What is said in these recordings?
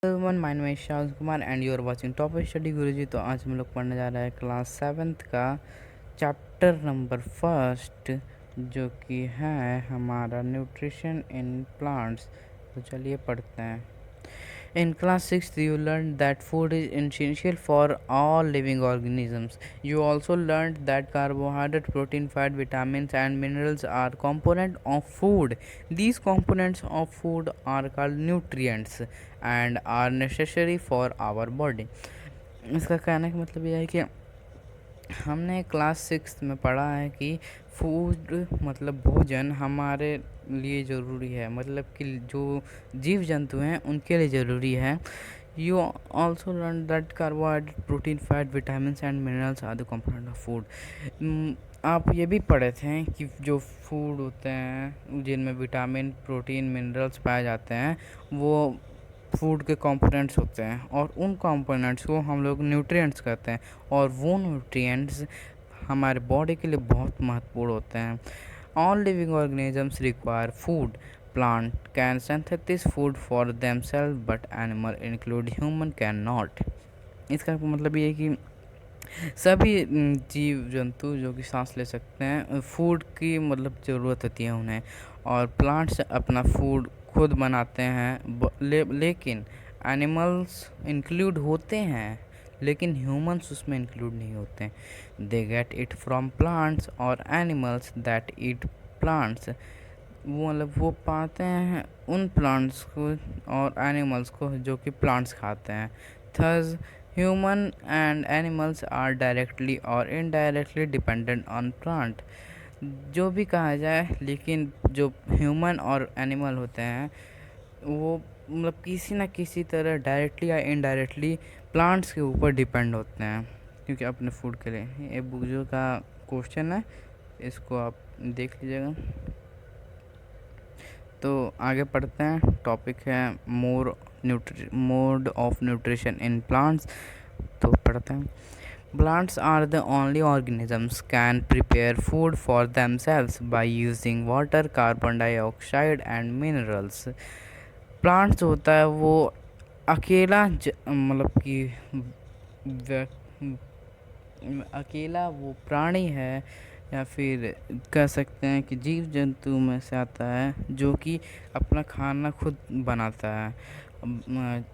Everyone, my name is Shah Kumar and you are watching top study Guruji. तो आज हम लोग पढ़ने जा रहे हैं क्लास 7th का चैप्टर नंबर फर्स्ट, जो कि है हमारा न्यूट्रिशन इन प्लांट्स। तो चलिए पढ़ते हैं। In class 6th, you learned that food is essential for all living organisms. You also learned that carbohydrate, protein, fat, vitamins, and minerals are components of food. These components of food are called nutrients and are necessary for our body. इसका कहने का मतलब यह है कि हमने class 6 में पढ़ा है कि फूड मतलब भोजन हमारे लिए ज़रूरी है, मतलब कि जो जीव जंतु हैं उनके लिए ज़रूरी है। You also learn that carbohydrate, protein, fat, vitamins and minerals are the component of food. आप ये भी पढ़े थे कि जो फूड होते हैं जिनमें विटामिन, प्रोटीन, मिनरल्स पाए जाते हैं वो फूड के कंपोनेंट्स होते हैं, और उन कंपोनेंट्स को हम लोग न्यूट्रिएंट्स कहते हैं, और वो न्यूट्रिएंट्स हमारे बॉडी के लिए बहुत महत्वपूर्ण होते हैं। All living organisms require food. Plant can synthesis food for themselves but animal include human can not. इसका मतलब ये है कि सभी जीव जंतु जो कि सांस ले सकते हैं, फूड की मतलब ज़रूरत होती है उन्हें, और प्लांट्स अपना फूड खुद बनाते हैं। लेकिन एनिमल्स इंक्लूड होते हैं, लेकिन ह्यूमंस उसमें इंक्लूड नहीं होते। They get it from plants और एनिमल्स दैट ईट प्लांट्स। वो मतलब वो पाते हैं उन प्लांट्स को और एनिमल्स को जो कि प्लांट्स खाते हैं। Thus human and animals are directly or indirectly dependent on plant. जो भी कहा जाए, लेकिन जो ह्यूमन और एनिमल होते हैं वो मतलब किसी न किसी तरह डायरेक्टली या इनडायरेक्टली प्लांट्स के ऊपर डिपेंड होते हैं, क्योंकि अपने फूड के लिए। ये बुक जो का क्वेश्चन है, इसको आप देख लीजिएगा। तो आगे पढ़ते हैं। टॉपिक है mode of nutrition in plants. तो पढ़ते हैं। Plants are the only organisms can prepare food for themselves by using water, carbon dioxide and minerals. Plants होता है वो अकेला मतलब कि अकेला वो प्राणी है, या फिर कह सकते हैं कि जीव जंतु में से आता है जो कि अपना खाना खुद बनाता है,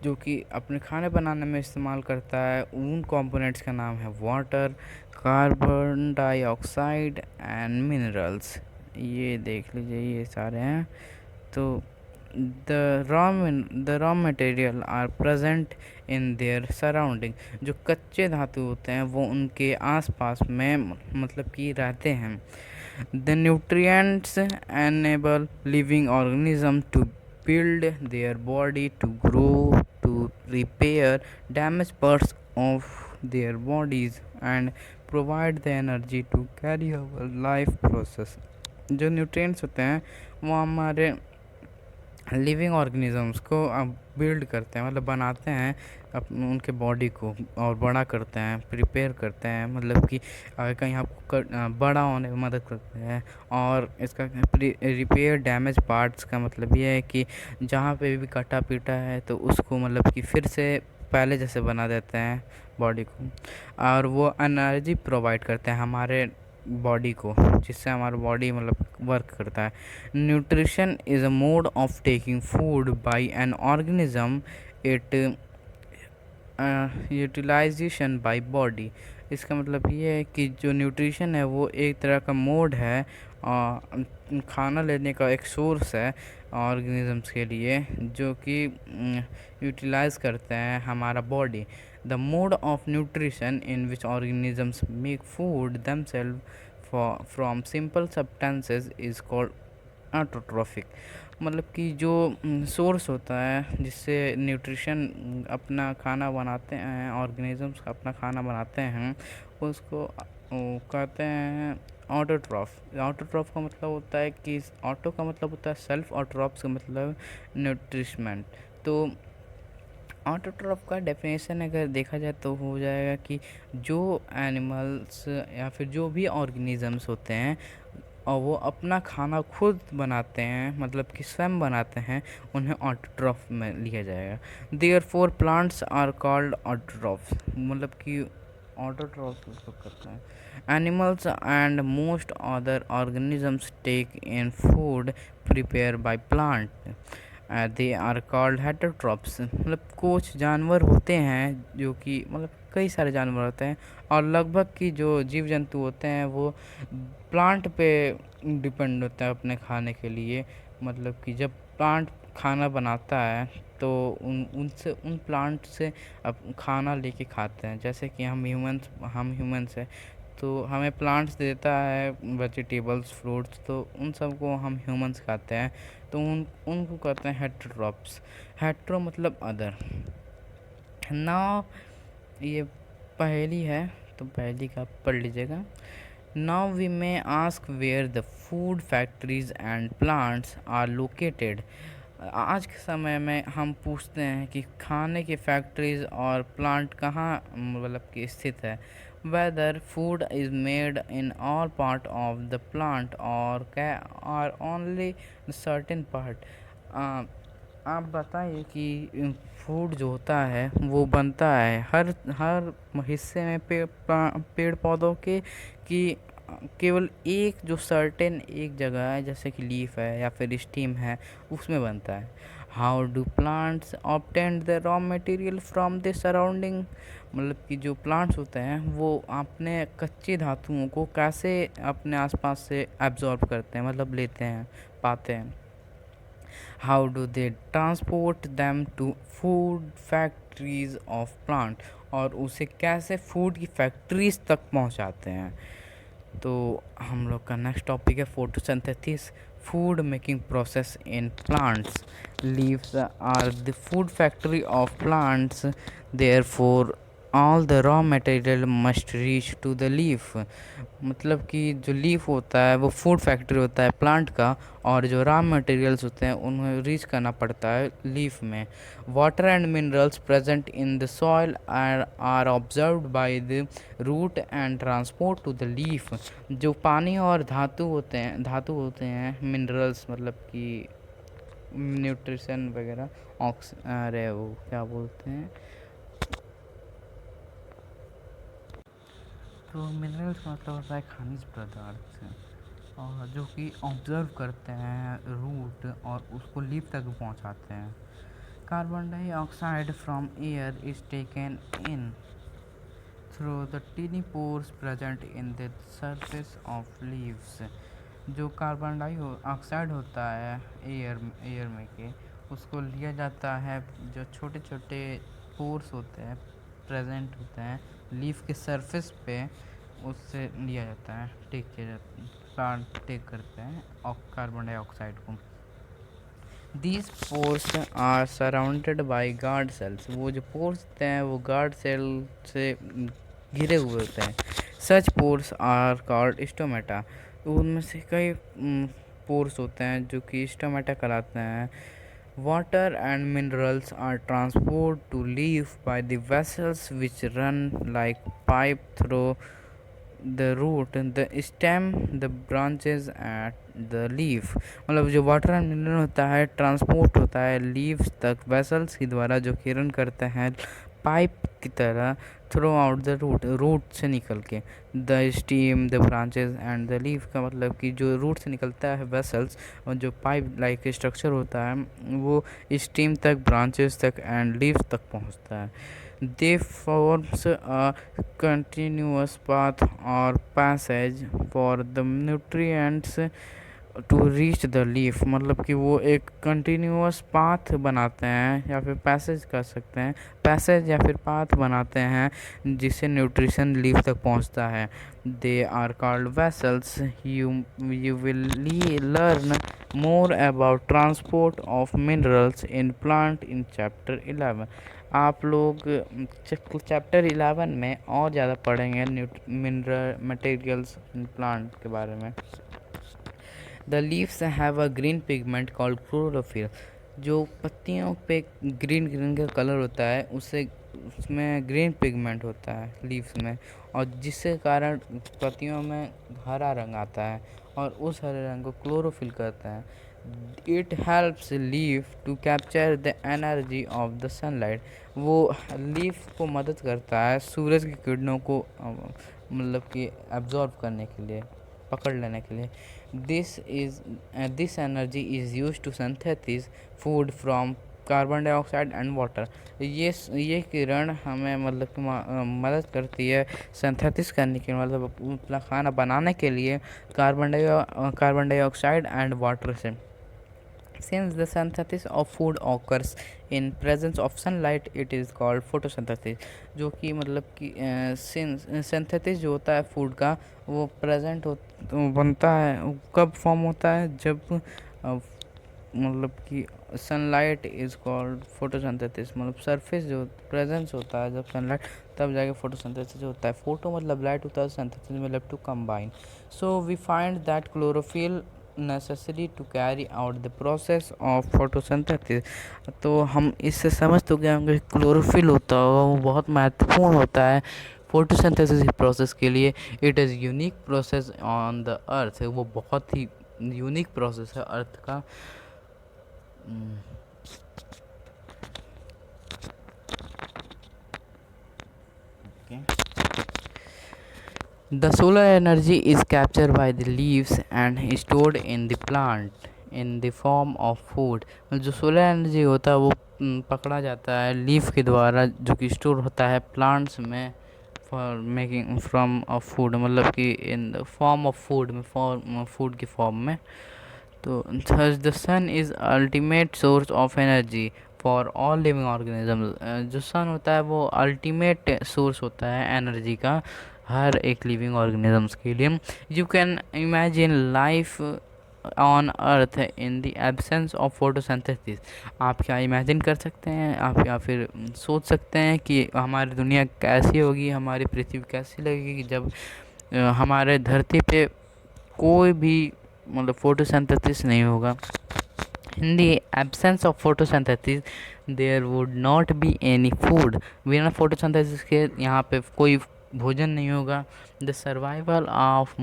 जो कि अपने खाने बनाने में इस्तेमाल करता है। उन कंपोनेंट्स का नाम है water, carbon dioxide and minerals. ये देख लीजिए, ये सारे हैं। तो the raw material are present in their surrounding. जो कच्चे धातु होते हैं वो उनके आसपास में मतलब कि रहते हैं। The nutrients enable living organism to build their body, to grow, to repair damaged parts of their bodies, and provide the energy to carry our life process। जो न्यूट्रिएंट्स होते हैं वो हमारे लिविंग ऑर्गेनिजम्स को बिल्ड करते हैं, मतलब बनाते हैं उनके बॉडी को, और बड़ा करते हैं, प्रिपेयर करते हैं, मतलब कि अगर कहीं आपको बड़ा होने में मदद करते हैं। और इसका रिपेयर डैमेज पार्ट्स का मतलब ये है कि जहाँ पे भी कटा पीटा है तो उसको मतलब कि फिर से पहले जैसे बना देते हैं बॉडी को। और वो एनर्जी प्रोवाइड करते हैं हमारे बॉडी को, जिससे हमारा बॉडी मतलब वर्क करता है। Nutrition is a mode of taking food by an organism, it utilization by body. इसका मतलब ये है कि जो न्यूट्रिशन है वो एक तरह का मोड है, खाना लेने का एक सोर्स है ऑर्गेनिजम्स के लिए, जो कि यूटिलाइज करते हैं हमारा body. The mode of nutrition in which organisms make food themselves from simple substances is called autotrophic. मतलब कि जो सोर्स होता है जिससे न्यूट्रिशन अपना खाना बनाते हैं, ऑर्गेनिजम्स अपना खाना बनाते हैं, उसको कहते हैं ऑटोट्रॉफ। ऑटोट्रॉफ का मतलब होता है कि ऑटो का मतलब होता है सेल्फ, ऑटोट्रॉफ का मतलब न्यूट्रिशमेंट। तो ऑटोट्रॉफ का डेफिनेशन अगर देखा जाए तो हो जाएगा कि जो एनिमल्स या फिर जो भी ऑर्गेनिजम्स होते हैं और वो अपना खाना खुद बनाते हैं, मतलब कि स्वयं बनाते हैं, उन्हें ऑटोट्रॉफ में लिया जाएगा। Therefore plants are called autotroph, मतलब कि ऑटोट्रॉफ उसको करते हैं। Animals and most other organisms take in food prepare by plant, they are called heterotrophs. मतलब कुछ जानवर होते हैं जो कि मतलब कई सारे जानवर होते हैं, और लगभग की जो जीव जंतु होते हैं वो प्लांट पे डिपेंड होता है अपने खाने के लिए। मतलब कि जब प्लांट खाना बनाता है तो उन प्लांट से अब खाना लेके खाते हैं। जैसे कि हम ह्यूमंस हैं, तो हमें प्लांट्स देता है वेजिटेबल्स, फ्रूट्स, तो उन सब को हम ह्यूमंस खाते हैं। तो उनको कहते हैं हेटरोट्रॉप्स। हेट्रो मतलब अदर। नाउ ये पहेली है, तो पहेली का पढ़ लीजिएगा। Now we may ask where the food factories and plants are located. आज के समय में हम पूछते हैं कि खाने की फैक्ट्रीज और प्लांट कहाँ मतलब कि स्थित है। Whether food is made in all part of the plant or are only certain part. आप बताइए कि फूड जो होता है वो बनता है हर हर हिस्से में पेड़ पौधों के, कि केवल एक जो सर्टेन एक जगह है, जैसे कि लीफ है या फिर स्टीम है, उसमें बनता है। How do plants obtain the raw material from the surrounding. मतलब कि जो प्लांट्स होते हैं वो अपने कच्ची धातुओं को कैसे अपने आसपास से एब्जॉर्ब करते हैं, मतलब लेते हैं, पाते हैं। How do they transport them to food factories of plant, और उसे कैसे फूड की फैक्ट्रीज तक पहुंचाते हैं। तो हम लोग का नेक्स्ट टॉपिक है photosynthesis, food making process in plants. Leaves are the food factory of plants, therefore all the raw material must reach to the leaf. मतलब कि जो लीफ होता है वो फूड फैक्ट्री होता है प्लांट का, और जो रॉ मटेरियल्स होते हैं उन्हें रीच करना पड़ता है लीफ में। Water and minerals present in the soil are observed by the root and transport to the leaf. जो पानी और धातु होते हैं मिनरल्स, मतलब कि न्यूट्रिशन वगैरह, ऑक्स अरे वो क्या बोलते हैं, तो मिनरल्स मतलब होता है खनिज पदार्थ, और जो कि ऑब्जर्व करते हैं रूट और उसको लीफ तक पहुंचाते हैं। Carbon dioxide from air is taken in through the tiny pores present in the surface of leaves. जो कार्बन डाइऑक्साइड होता है एयर में के, उसको लिया जाता है, जो छोटे छोटे पोर्स होते हैं प्रेजेंट होते हैं लीफ के सरफेस पे, उससे लिया जाता है, टेक किया जाता है, प्लांट टेक करते हैं और कार्बन डाइऑक्साइड को। These pores are surrounded by guard cells. वो जो पोर्स होते हैं वो गार्ड सेल से घिरे हुए होते हैं। सच पोर्स आर कॉल्ड स्टोमेटा। तो उनमें से कई पोर्स होते हैं जो कि स्टोमेटा कहलाते हैं। Water and minerals are transport to leaf by the vessels which run like pipe through the root the stem the branches at the leaf. मतलब जो वाटर एंड मिनरल होता है ट्रांसपोर्ट होता है लीव्स तक वेसल्स के द्वारा, जो कि रन करते हैं पाइप की तरह थ्रू आउट द रूट से निकल के। The steam the branches and the leaf का मतलब कि जो रूट से निकलता है वेसल्स, और जो पाइप लाइक स्ट्रक्चर होता है वो स्टीम तक, ब्रांचेस तक एंड लीव्स तक पहुंचता है। They forms a continuous path or passage for the nutrients to reach the leaf. मतलब कि वो एक कंटिन्यूअस पाथ बनाते हैं, या फिर पैसेज कर सकते हैं, पैसेज या फिर पाथ बनाते हैं जिससे न्यूट्रिशन लीफ तक पहुंचता है। They are called vessels. You will learn more about transport of minerals in plant in chapter 11। आप लोग चैप्टर 11 में और ज़्यादा पढ़ेंगे मिनरल मटेरियल्स इन प्लांट के बारे में। The leaves have a green pigment called chlorophyll. जो पत्तियों पे ग्रीन ग्रीन का कलर होता है उसमें ग्रीन पिगमेंट होता है लीव्स में, और जिसके कारण पत्तियों में हरा रंग आता है, और उस हरे रंग को क्लोरोफिल कहते हैं। It helps leaf to capture the energy of the sunlight. वो लीफ को मदद करता है सूरज की किरणों को मतलब कि एब्जॉर्ब करने के लिए, पकड़ लेने के लिए। This energy is use to synthesis food from carbon dioxide and water. ये किरण हमें मतलब कि मदद करती है सिंथेसिस करने के, मतलब अपना खाना बनाने के लिए कार्बन डाइऑक्साइड एंड वाटर से। Since the synthesis of food occurs in presence of sunlight, it is called photosynthesis। जो कि मतलब कि सिंथेसिस जो होता है फूड का, वो प्रेजेंट हो बनता है, कब फॉर्म होता है, जब मतलब कि सनलाइट इज़ कॉल्ड फोटोसिंथेसिस। मतलब सरफेस जो प्रेजेंस होता है जब सनलाइट, तब जाके फोटोसिंथेसिस होता है। फोटो मतलब लाइट होता है, सिंथेसिस मतलब to combine. So we find that chlorophyll necessary to carry out the process of photosynthesis. तो हम इससे समझ तो गए होंगे क्लोरोफिल होता होगा वो बहुत महत्वपूर्ण होता है फोटोसिंथेसिस प्रोसेस के लिए। It is unique process on the अर्थ। वो बहुत ही यूनिक प्रोसेस है अर्थ का। The solar energy is captured by the leaves and stored in the plant in the form of food। जो सोलर एनर्जी होता है वो पकड़ा जाता है लीफ के द्वारा, जो कि स्टोर होता है प्लांट्स में for making from of food, मतलब कि in the form of food में, फूड के फॉर्म में। तो thus the sun is ultimate source of energy for all living organism. जो सन होता है वो अल्टीमेट सोर्स होता है एनर्जी का हर एक लिविंग ऑर्गेनिजम्स के लिए। You can imagine life on earth in the absence of photosynthesis. आप क्या इमेजिन कर सकते हैं, आप या फिर सोच सकते हैं कि हमारी दुनिया कैसी होगी, हमारी पृथ्वी कैसी लगेगी जब हमारे धरती पे कोई भी मतलब फोटोसिंथेसिस नहीं होगा। In the absence of photosynthesis, there would not be any food। बिना फोटोसिंथेसिस के यहाँ पे कोई भोजन नहीं होगा। The survival of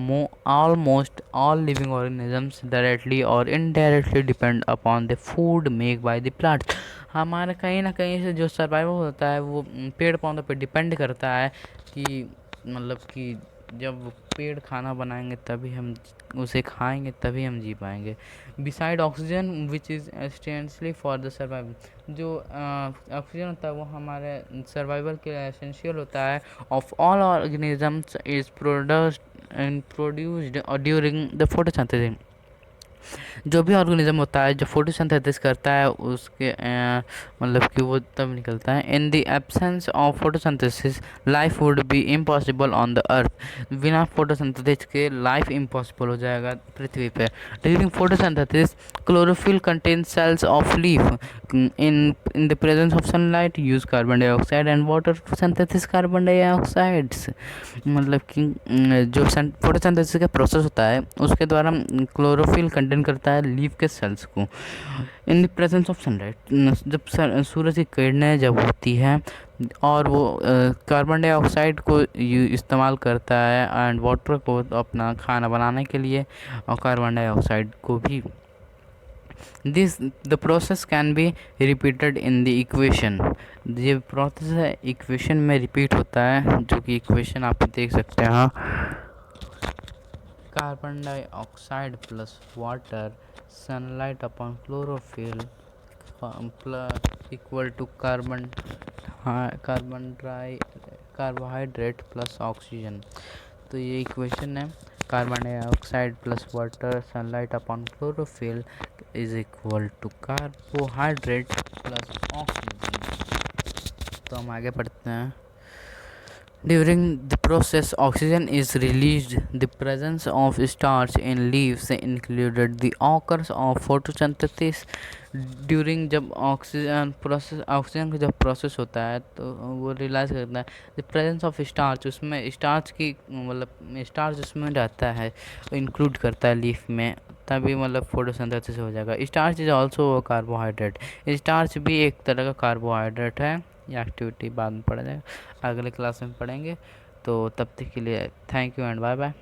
almost all living organisms directly or indirectly depend upon the food made by the plants। हमारा कहीं ना कहीं से जो सर्वाइवल होता है वो पेड़ पौधों पे डिपेंड करता है कि मतलब कि जब पेड़ खाना बनाएंगे तभी हम उसे खाएंगे, तभी हम जी पाएंगे। Beside oxygen which is essentially for the survival. जो ऑक्सीजन होता है वो हमारे सर्वाइवल के लिए एसेंशियल होता है। Of all organisms is produced during the photosynthesis. जो भी ऑर्गेनिज्म होता है जो फोटोसिंथेसिस करता है उसके मतलब कि वो तब निकलता है। In the absence of photosynthesis life would be impossible on the earth. बिना फोटोसिंथेसिस के लाइफ इम्पॉसिबल हो जाएगा पृथ्वी पे। During photosynthesis chlorophyll contain cells of leaf. In the presence of sunlight use carbon dioxide and water to synthesis carbon dioxides. मतलब कि जो photosynthesis का प्रोसेस होता है उसके द्वारा क्लोरोफिल कंटेन करता है लीफ के सेल्स को। इन द प्रेजेंस ऑफ सनलाइट, जब सूरज की किरणें जब होती है और वो कार्बन डाइऑक्साइड को इस्तेमाल करता है एंड वाटर को अपना खाना बनाने के लिए, और कार्बन डाइऑक्साइड को भी। The process can be repeated in the equation. ये प्रोसेस है इक्वेशन में रिपीट होता है, जो कि इक्वेशन आप देख सकते हैं। Carbon dioxide plus water sunlight upon chlorophyll equal to carbohydrate plus oxygen. तो ये इक्वेशन है, carbon dioxide plus water sunlight upon chlorophyll is equal to carbohydrate plus oxygen. तो हम आगे पढ़ते हैं। During the process, oxygen is released. The presence of starch in leaves included the occurs of photosynthesis। During जब oxygen का जब process होता है तो वो रियलाइज़ करता है द प्रेजेंस ऑफ स्टार्च, उसमें स्टार्च की मतलब स्टार्च उसमें रहता है, इंक्लूड करता है लीफ में, तभी मतलब फोटोसिंथेसिस हो जाएगा। Starch is also carbohydrate. Starch भी एक तरह का कार्बोहाइड्रेट है। ये एक्टिविटी बाद में पढ़ा जाएगा, अगले क्लास में पढ़ेंगे। तो तब तक के लिए thank you and bye bye.